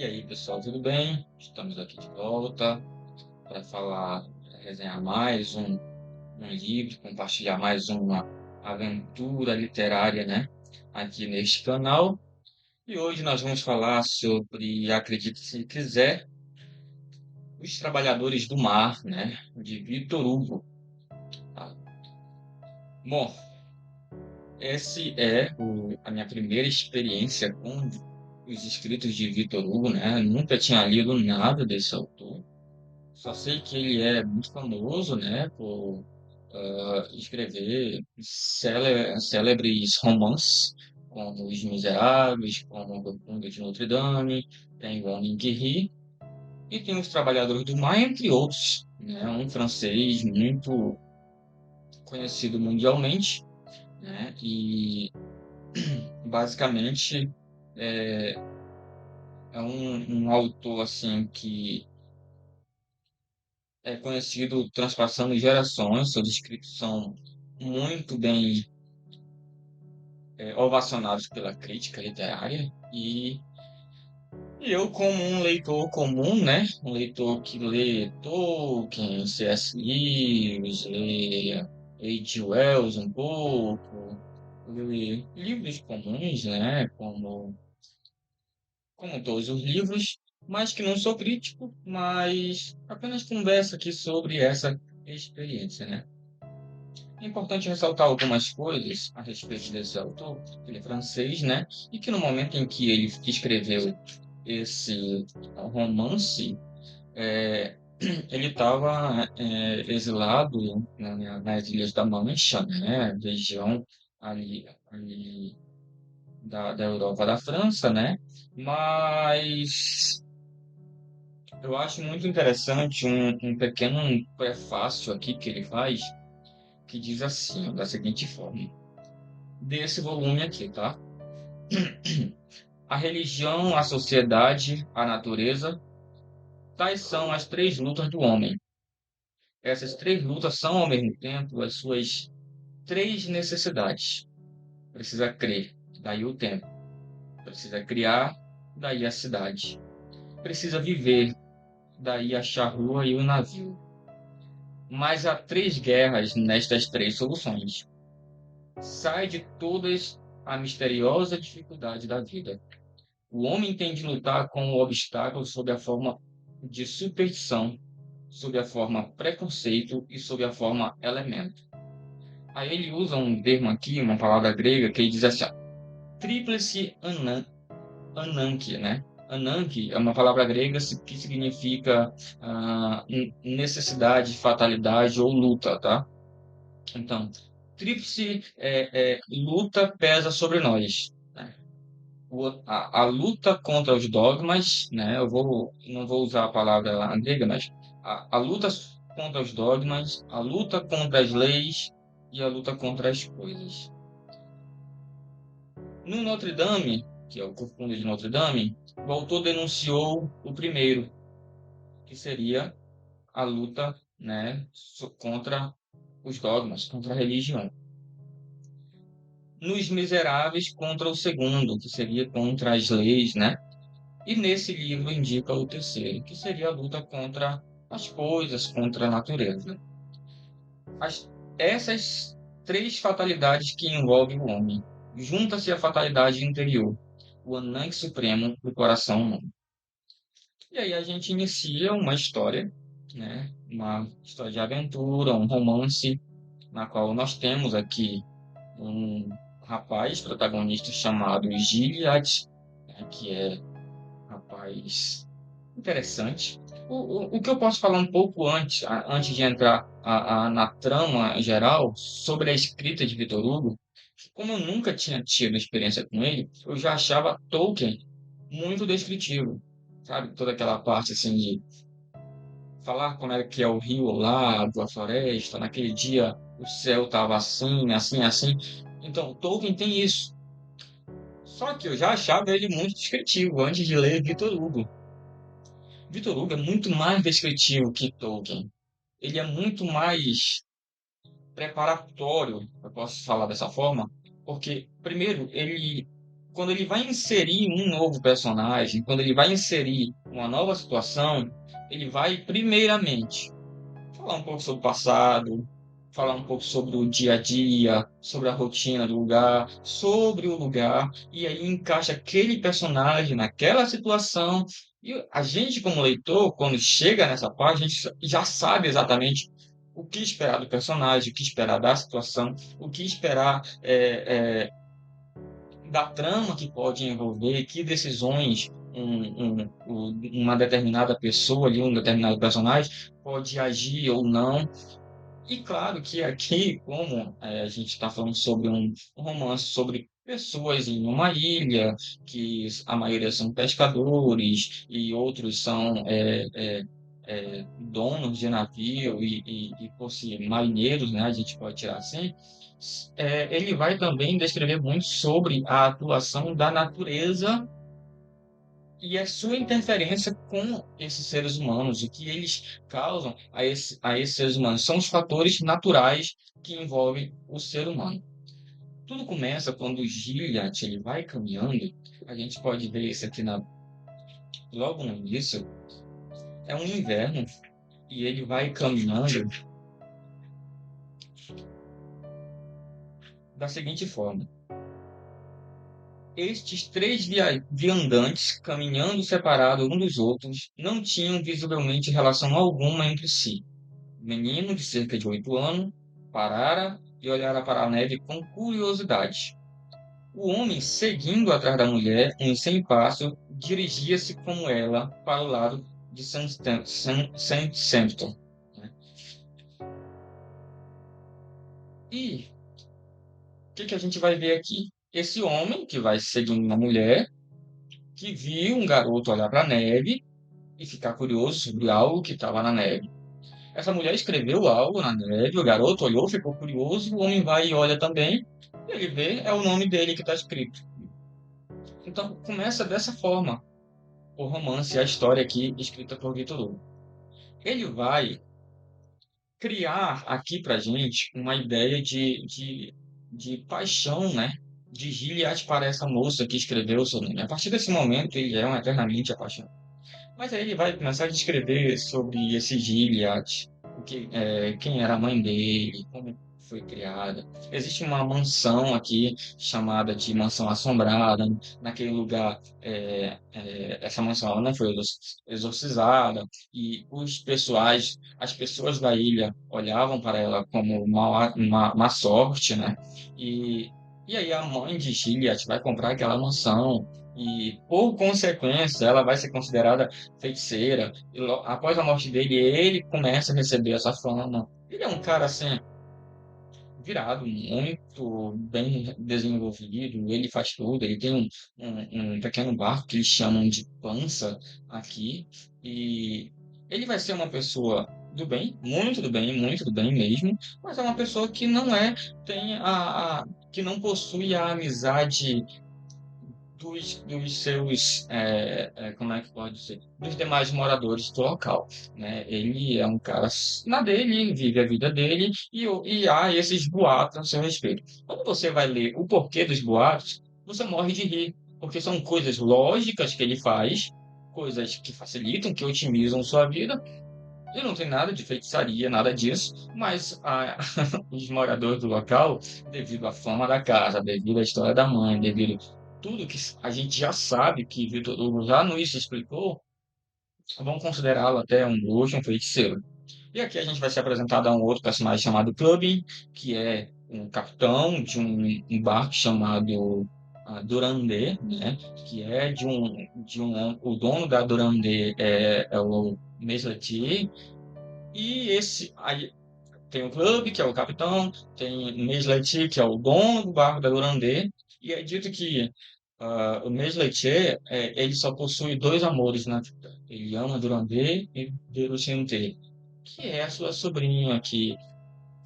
E aí, pessoal, tudo bem? Estamos aqui de volta para resenhar mais um livro, compartilhar mais uma aventura literária, né? Aqui neste canal. E hoje nós vamos falar sobre, acredite se quiser, Os Trabalhadores do Mar, né? De Victor Hugo. Tá? Bom, a minha primeira experiência com os escritos de Victor Hugo, né? Nunca tinha lido nada desse autor. Só sei que ele é muito famoso, né, por escrever célebres romances, como Os Miseráveis, como O Corcunda de Notre Dame, tem O Homem que Ri, e tem Os Trabalhadores do Mar, entre outros, né, um francês muito conhecido mundialmente, né, e basicamente é, é um autor assim que é conhecido transpassando gerações, seus escritos são muito bem ovacionados pela crítica literária e eu como um leitor comum, né, um leitor que lê Tolkien, C.S. Lewis, lê H. Wells um pouco, lê livros comuns, né, como todos os livros, mas que não sou crítico, mas apenas converso aqui sobre essa experiência, né? É importante ressaltar algumas coisas a respeito desse autor, ele é francês, né? E que no momento em que ele escreveu esse romance, é, ele estava exilado nas Ilhas da Mancha, né? Região ali da Europa, da França, né? Mas eu acho muito interessante um pequeno prefácio aqui que ele faz, que diz assim, da seguinte forma. Desse volume aqui, tá? A religião, a sociedade, a natureza, tais são as três lutas do homem. Essas três lutas são, ao mesmo tempo, as suas três necessidades. Precisa crer, daí o tempo. Precisa criar, daí a cidade. Precisa viver, daí a charrua e o navio. Mas há três guerras nestas três soluções. Sai de todas a misteriosa dificuldade da vida. O homem tem de lutar com o obstáculo sob a forma de superstição, sob a forma preconceito e sob a forma elemento. Aí ele usa um termo aqui, uma palavra grega, que ele diz assim, ó, tríplice ananke, né? Ananke é uma palavra grega que significa necessidade, fatalidade ou luta, tá? Então, tríplice luta pesa sobre nós, né? A luta contra os dogmas, né? Não vou usar a palavra grega, mas a luta contra os dogmas, a luta contra as leis e a luta contra as coisas. No Notre Dame, que é o Corcunda de Notre Dame, o autor denunciou o primeiro, que seria a luta, né, contra os dogmas, contra a religião. Nos Miseráveis, contra o segundo, que seria contra as leis, né? E nesse livro indica o terceiro, que seria a luta contra as coisas, contra a natureza. Essas três fatalidades que envolvem o homem. Junta-se a fatalidade interior, o ananque supremo do coração humano. E aí a gente inicia uma história, né? Uma história de aventura, um romance, na qual nós temos aqui um rapaz protagonista chamado Gilead, né? Que é um rapaz interessante. O que eu posso falar um pouco antes de entrar na trama geral sobre a escrita de Victor Hugo, como eu nunca tinha tido experiência com ele, eu já achava Tolkien muito descritivo, sabe? Toda aquela parte assim de falar como é que é o rio ao lado, a floresta, naquele dia o céu estava assim, assim, assim. Então, Tolkien tem isso. Só que eu já achava ele muito descritivo antes de ler Victor Hugo. Victor Hugo é muito mais descritivo que Tolkien. Ele é muito mais preparatório, eu posso falar dessa forma, porque, primeiro, ele quando ele vai inserir um novo personagem, quando ele vai inserir uma nova situação, ele vai primeiramente falar um pouco sobre o passado, falar um pouco sobre o dia a dia, sobre a rotina do lugar, sobre o lugar, e aí encaixa aquele personagem naquela situação. E a gente, como leitor, quando chega nessa parte, a gente já sabe exatamente o que esperar do personagem, o que esperar da situação, o que esperar da trama que pode envolver, que decisões uma determinada pessoa ali, um determinado personagem pode agir ou não. E claro que aqui, como a gente está falando sobre um romance sobre pessoas em uma ilha, que a maioria são pescadores e outros são donos de navio e por si, marinheiros, né, a gente pode tirar assim, ele vai também descrever muito sobre a atuação da natureza e a sua interferência com esses seres humanos, o que eles causam a esses seres humanos. São os fatores naturais que envolvem o ser humano. Tudo começa quando o Gilliatt ele vai caminhando. A gente pode ver isso aqui logo no início. É um inverno e ele vai caminhando da seguinte forma. Estes três viandantes, caminhando separados um dos outros, não tinham visivelmente relação alguma entre si. O menino, de cerca de 8 anos, parara e olhara para a neve com curiosidade. O homem, seguindo atrás da mulher, em 100 passos, dirigia-se como ela para o lado de Saint-Sampson. E o que a gente vai ver aqui? Esse homem, que vai seguindo uma mulher, que viu um garoto olhar para a neve e ficar curioso sobre algo que estava na neve. Essa mulher escreveu algo na neve, o garoto olhou, ficou curioso, o homem vai e olha também, e ele vê, é o nome dele que está escrito. Então, começa dessa forma o romance, a história aqui escrita por Victor Hugo. Ele vai criar aqui pra gente uma ideia de paixão, né? De Gilliatt para essa moça que escreveu o seu nome. A partir desse momento, ele é um eternamente apaixonado. Mas aí ele vai começar a descrever sobre esse Gilliatt, quem era a mãe dele, como foi criada. Existe uma mansão aqui chamada de Mansão Assombrada. Naquele lugar, essa mansão ela não foi exorcizada e as pessoas da ilha olhavam para ela como uma má sorte, né? E, e aí a mãe de Gilliatt vai comprar aquela mansão. E, por consequência, ela vai ser considerada feiticeira. E após a morte dele, ele começa a receber essa fama. Ele é um cara assim, virado, muito bem desenvolvido. Ele faz tudo. Ele tem um pequeno barco que eles chamam de pança aqui. E ele vai ser uma pessoa do bem, muito do bem mesmo. Mas é uma pessoa que não que não possui a amizade dos seus, como é que pode ser, dos demais moradores do local, né? Ele é um cara na dele, vive a vida dele e há esses boatos a seu respeito. Quando você vai ler o porquê dos boatos, você morre de rir, porque são coisas lógicas que ele faz, coisas que facilitam, que otimizam sua vida. E não tem nada de feitiçaria, nada disso, mas os moradores do local, devido à fama da casa, devido à história da mãe, devido a tudo que a gente já sabe, que Vitor Hugo já nos explicou, vão considerá-lo até um bruxo, um feiticeiro. E aqui a gente vai ser apresentado a um outro personagem chamado Clubin, que é um capitão de um barco chamado Durandé, né? Que é o dono da Durandé é o Mesletier, e aí tem o clube, que é o capitão, tem o Mês Leitier, que é o dono do barco da Durandé, e é dito que o Mês Leitier, ele só possui dois amores na vida. Ele ama a Durandé e Verocente, que é a sua sobrinha, que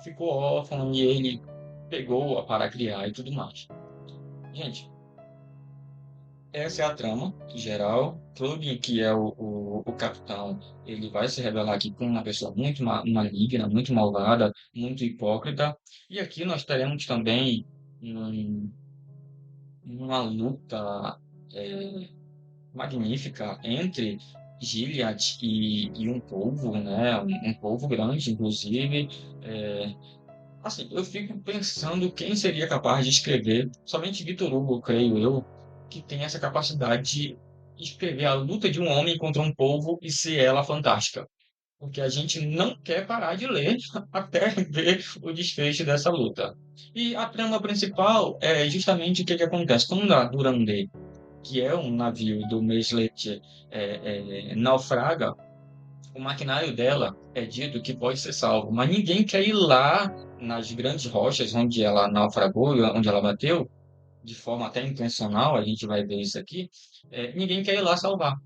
ficou órfã e ele pegou-a para criar e tudo mais. Gente, essa é a trama geral. Clube, que é o capitão, ele vai se revelar aqui como uma pessoa muito maligna, muito malvada, muito hipócrita. E aqui nós teremos também um, uma luta é, magnífica entre Gilead e um povo, né? Um povo grande, inclusive. É, assim, eu fico pensando quem seria capaz de escrever, somente Victor Hugo, creio eu, que tem essa capacidade de escrever a luta de um homem contra um povo e ser ela fantástica. Porque a gente não quer parar de ler até ver o desfecho dessa luta. E a trama principal é justamente o que acontece. Quando a Durandé, que é um navio do Meslet, naufraga, o maquinário dela é dito que pode ser salvo, mas ninguém quer ir lá nas grandes rochas onde ela naufragou, onde ela bateu, de forma até intencional, a gente vai ver isso aqui, ninguém quer ir lá salvar.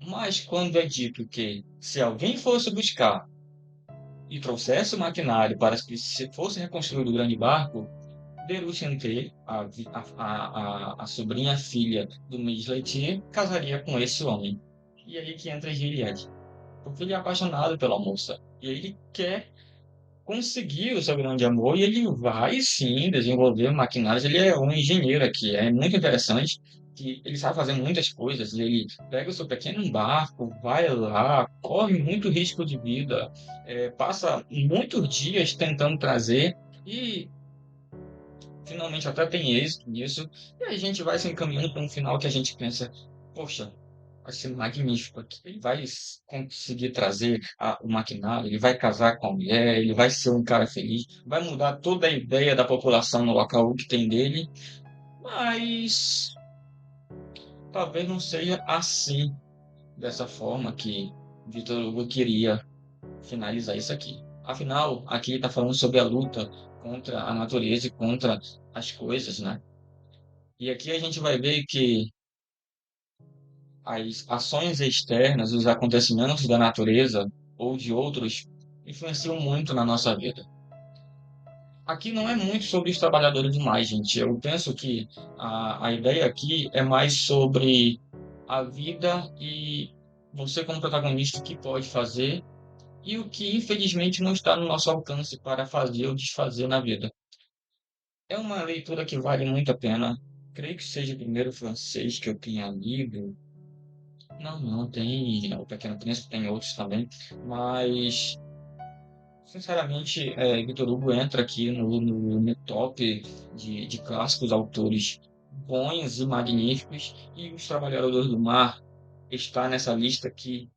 Mas quando é dito que se alguém fosse buscar e trouxesse o maquinário para que se fosse reconstruído o grande barco, Deruchente, a sobrinha filha do Midletier, casaria com esse homem. E aí que entra Gilead, porque ele é apaixonado pela moça. E ele quer conseguir o seu grande amor e ele vai sim desenvolver maquinários. Ele é um engenheiro aqui, é muito interessante que ele sabe fazer muitas coisas. Ele pega o seu pequeno barco, vai lá, corre muito risco de vida, passa muitos dias tentando trazer e finalmente até tem êxito nisso. E a gente vai se encaminhando para um final que a gente pensa, poxa, vai ser magnífico aqui. Ele vai conseguir trazer o maquinário, ele vai casar com a mulher, ele vai ser um cara feliz, vai mudar toda a ideia da população no local que tem dele, mas talvez não seja assim, dessa forma que Vitor Hugo queria finalizar isso aqui. Afinal, aqui está falando sobre a luta contra a natureza e contra as coisas, né? E aqui a gente vai ver que as ações externas, os acontecimentos da natureza ou de outros influenciam muito na nossa vida. Aqui não é muito sobre os trabalhadores demais, gente. Eu penso que a ideia aqui é mais sobre a vida e você como protagonista o que pode fazer e o que infelizmente não está no nosso alcance para fazer ou desfazer na vida. É uma leitura que vale muito a pena. Creio que seja o primeiro francês que eu tenha lido. Não, não, tem o Pequeno Príncipe, tem outros também, mas, sinceramente, Victor Hugo entra aqui no top de clássicos autores bons e magníficos, e Os Trabalhadores do Mar está nessa lista aqui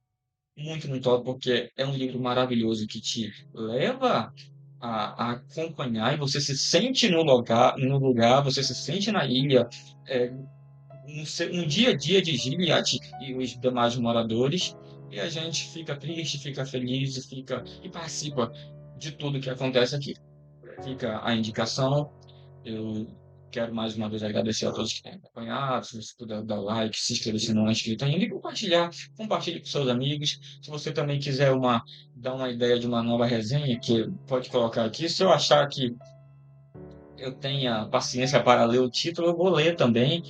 muito no top, porque é um livro maravilhoso que te leva a acompanhar e você se sente no lugar, você se sente na ilha, é, no dia a dia de Gilead e os demais moradores, e a gente fica triste, fica feliz e participa de tudo que acontece aqui. Fica a indicação. Eu quero mais uma vez agradecer a todos que têm acompanhado. Se você puder dar like, se inscrever se não é inscrito ainda e compartilhar. Compartilhe com seus amigos. Se você também quiser dar uma ideia de uma nova resenha, que pode colocar aqui. Se eu achar que eu tenha paciência para ler o título, eu vou ler também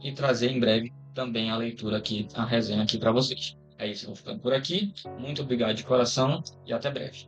e trazer em breve também a leitura aqui, a resenha aqui para vocês. É isso, eu vou ficando por aqui. Muito obrigado de coração e até breve.